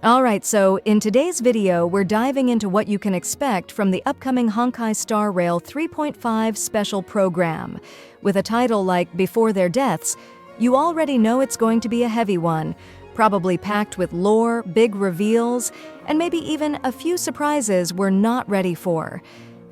Alright, so in today's video, we're diving into what you can expect from the upcoming Honkai Star Rail 3.5 special program. With a title like Before Their Deaths, you already know it's going to be a heavy one, probably packed with lore, big reveals, and maybe even a few surprises we're not ready for.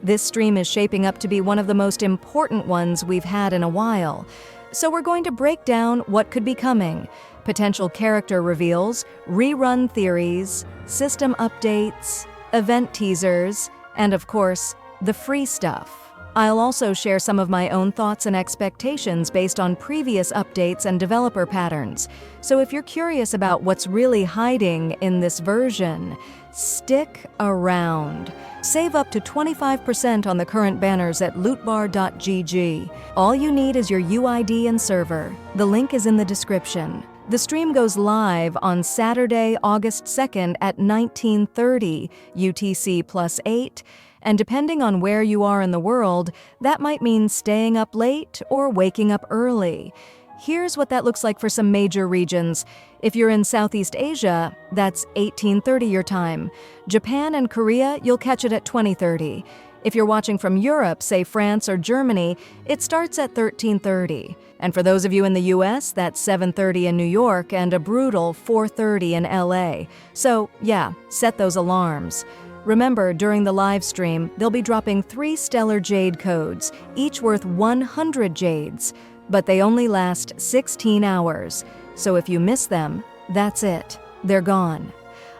This stream is shaping up to be one of the most important ones we've had in a while, so we're going to break down what could be coming, potential character reveals, rerun theories, system updates, event teasers, and of course, the free stuff. I'll also share some of my own thoughts and expectations based on previous updates and developer patterns. So if you're curious about what's really hiding in this version, stick around. Save up to 25% on the current banners at lootbar.gg. All you need is your UID and server. The link is in the description. The stream goes live on Saturday, August 2nd at 19:30 UTC +8, and depending on where you are in the world, that might mean staying up late or waking up early. Here's what that looks like for some major regions. If you're in Southeast Asia, that's 18:30 your time. Japan and Korea, you'll catch it at 20:30. If you're watching from Europe, say France or Germany, it starts at 13:30. And for those of you in the US, that's 7:30 in New York and a brutal 4:30 in LA. So yeah, set those alarms. Remember, during the live stream, they'll be dropping 3 stellar jade codes, each worth 100 jades, but they only last 16 hours. So if you miss them, that's it. They're gone.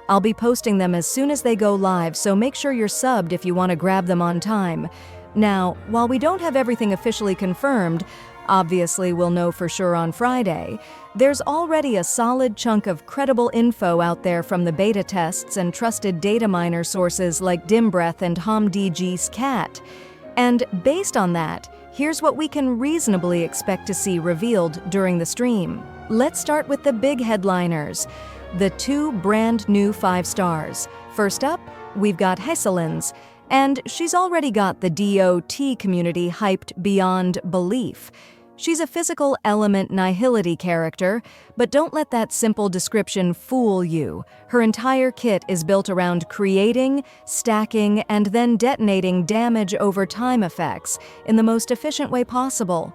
I'll be posting them as soon as they go live, so make sure you're subbed if you want to grab them on time. Now, while we don't have everything officially confirmed, obviously we'll know for sure on Friday, there's already a solid chunk of credible info out there from the beta tests and trusted data miner sources like Dimbreath and HomDG's Cat. And based on that, here's what we can reasonably expect to see revealed during the stream. Let's start with the big headliners, the 2 brand new 5 stars. First up, we've got Hesselins, and she's already got the DOT community hyped beyond belief. She's a physical element nihility character, but don't let that simple description fool you. Her entire kit is built around creating, stacking, and then detonating damage over time effects in the most efficient way possible.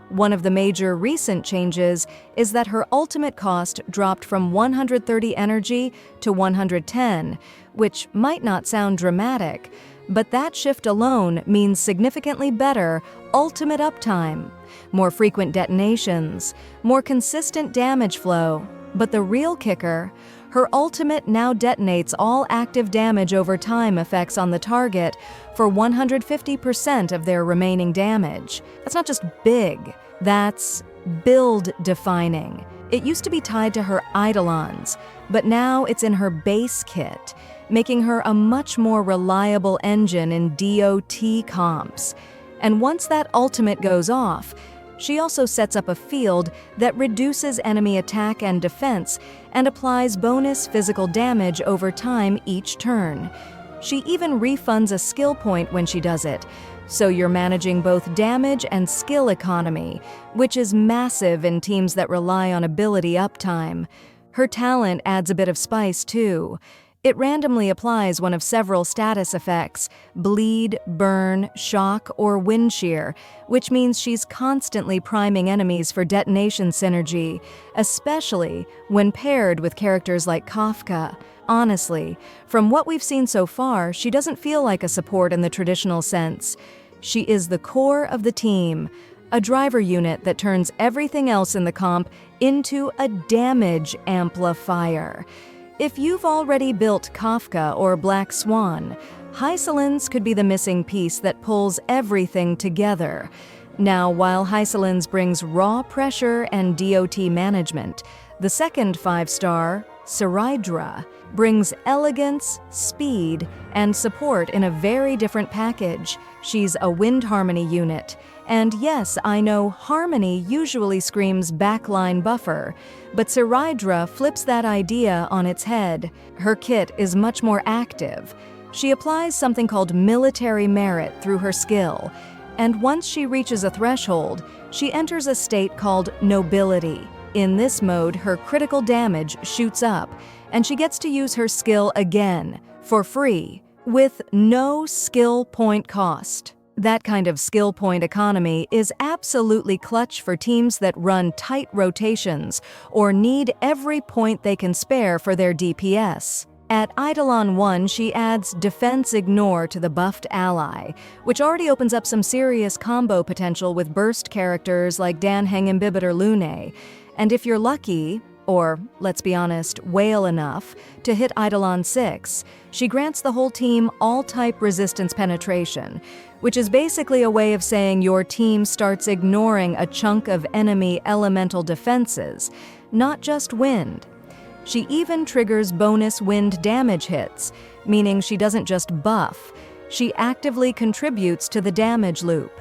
One of the major recent changes is that her ultimate cost dropped from 130 energy to 110, which might not sound dramatic, but that shift alone means significantly better ultimate uptime, more frequent detonations, more consistent damage flow. But the real kicker, her ultimate now detonates all active damage over time effects on the target for 150% of their remaining damage. That's not just big, that's build-defining. It used to be tied to her eidolons, but now it's in her base kit, making her a much more reliable engine in DOT comps. And once that ultimate goes off, she also sets up a field that reduces enemy attack and defense and applies bonus physical damage over time each turn. She even refunds a skill point when she does it, so you're managing both damage and skill economy, which is massive in teams that rely on ability uptime. Her talent adds a bit of spice too. It randomly applies one of several status effects, bleed, burn, shock, or wind shear, which means she's constantly priming enemies for detonation synergy, especially when paired with characters like Kafka. Honestly, from what we've seen so far, she doesn't feel like a support in the traditional sense. She is the core of the team, a driver unit that turns everything else in the comp into a damage amplifier. If you've already built Kafka or Black Swan, Hesselins could be the missing piece that pulls everything together. Now, while Hesselins brings raw pressure and DOT management, the second 5-star, Saridra, brings elegance, speed, and support in a very different package. She's a wind harmony unit. And yes, I know harmony usually screams backline buffer, but Saridra flips that idea on its head. Her kit is much more active. She applies something called military merit through her skill, and once she reaches a threshold, she enters a state called nobility. In this mode, her critical damage shoots up, and she gets to use her skill again, for free, with no skill point cost. That kind of skill point economy is absolutely clutch for teams that run tight rotations or need every point they can spare for their DPS. At Eidolon 1, she adds Defense Ignore to the buffed ally, which already opens up some serious combo potential with burst characters like Danheng Imbibitor Lune. And if you're lucky, or, let's be honest, whale enough, to hit Eidolon 6, she grants the whole team all-type resistance penetration, which is basically a way of saying your team starts ignoring a chunk of enemy elemental defenses, not just wind. She even triggers bonus wind damage hits, meaning she doesn't just buff, she actively contributes to the damage loop.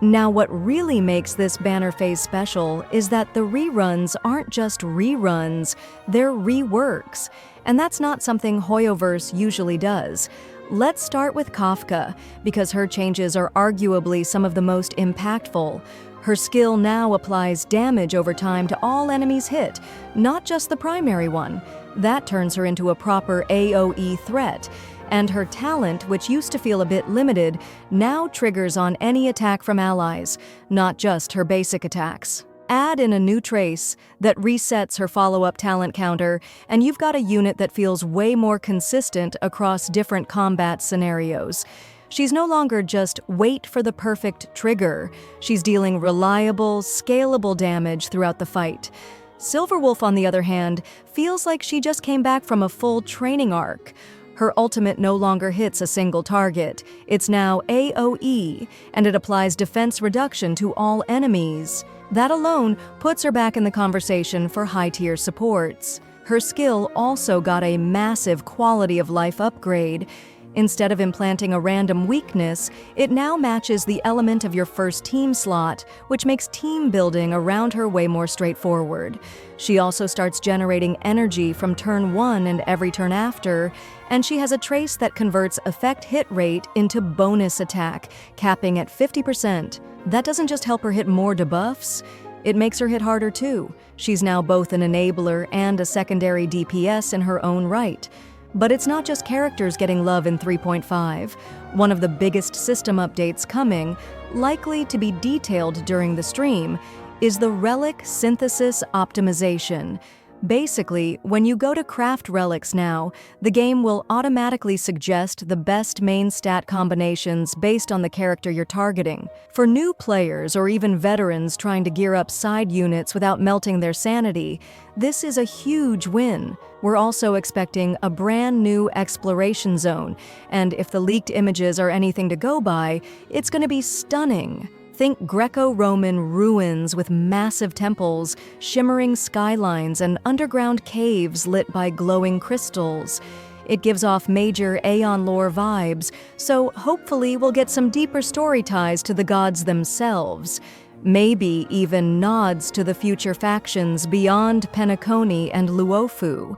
Now, what really makes this banner phase special is that the reruns aren't just reruns, they're reworks. And that's not something Hoyoverse usually does. Let's start with Kafka, because her changes are arguably some of the most impactful. Her skill now applies damage over time to all enemies hit, not just the primary one. That turns her into a proper AoE threat. And her talent, which used to feel a bit limited, now triggers on any attack from allies, not just her basic attacks. Add in a new trace that resets her follow-up talent counter, and you've got a unit that feels way more consistent across different combat scenarios. She's no longer just wait for the perfect trigger. She's dealing reliable, scalable damage throughout the fight. Silverwolf, on the other hand, feels like she just came back from a full training arc. Her ultimate no longer hits a single target. It's now AoE, and it applies defense reduction to all enemies. That alone puts her back in the conversation for high-tier supports. Her skill also got a massive quality of life upgrade. Instead of implanting a random weakness, it now matches the element of your first team slot, which makes team building around her way more straightforward. She also starts generating energy from turn 1 and every turn after, and she has a trace that converts effect hit rate into bonus attack, capping at 50%. That doesn't just help her hit more debuffs, it makes her hit harder too. She's now both an enabler and a secondary DPS in her own right. But it's not just characters getting love in 3.5. One of the biggest system updates coming, likely to be detailed during the stream, is the Relic Synthesis Optimization. Basically, when you go to craft relics now, the game will automatically suggest the best main stat combinations based on the character you're targeting. For new players or even veterans trying to gear up side units without melting their sanity, this is a huge win. We're also expecting a brand new exploration zone, and if the leaked images are anything to go by, it's going to be stunning. Think Greco-Roman ruins with massive temples, shimmering skylines, and underground caves lit by glowing crystals. It gives off major Aeon lore vibes, so hopefully we'll get some deeper story ties to the gods themselves. Maybe even nods to the future factions beyond Penacony and Luofu.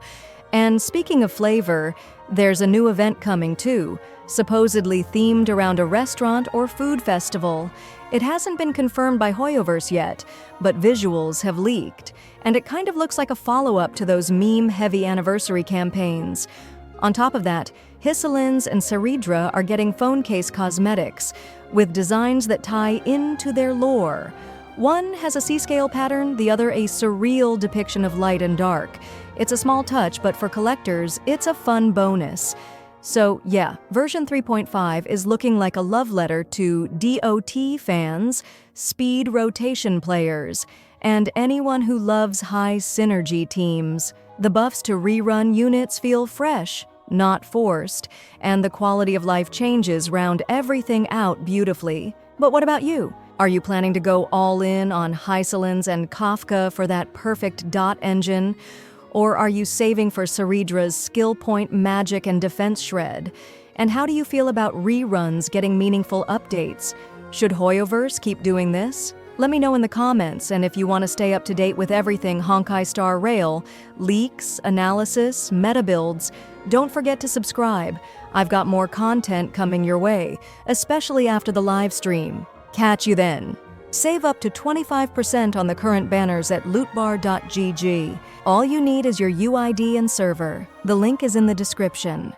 And speaking of flavor, there's a new event coming too, supposedly themed around a restaurant or food festival. It hasn't been confirmed by Hoyoverse yet, but visuals have leaked, and it kind of looks like a follow-up to those meme-heavy anniversary campaigns. On top of that, Hesselins and Saridra are getting phone case cosmetics, with designs that tie into their lore. One has a C-scale pattern, the other a surreal depiction of light and dark. It's a small touch, but for collectors, it's a fun bonus. So yeah, version 3.5 is looking like a love letter to DOT fans, speed rotation players, and anyone who loves high synergy teams. The buffs to rerun units feel fresh, not forced, and the quality of life changes round everything out beautifully. But what about you? Are you planning to go all in on Hesselins and Kafka for that perfect dot engine? Or are you saving for Saridra's skill point magic and defense shred? And how do you feel about reruns getting meaningful updates? Should Hoyoverse keep doing this? Let me know in the comments, and if you want to stay up to date with everything Honkai Star Rail, leaks, analysis, meta builds, don't forget to subscribe. I've got more content coming your way, especially after the live stream. Catch you then. Save up to 25% on the current banners at lootbar.gg. All you need is your UID and server. The link is in the description.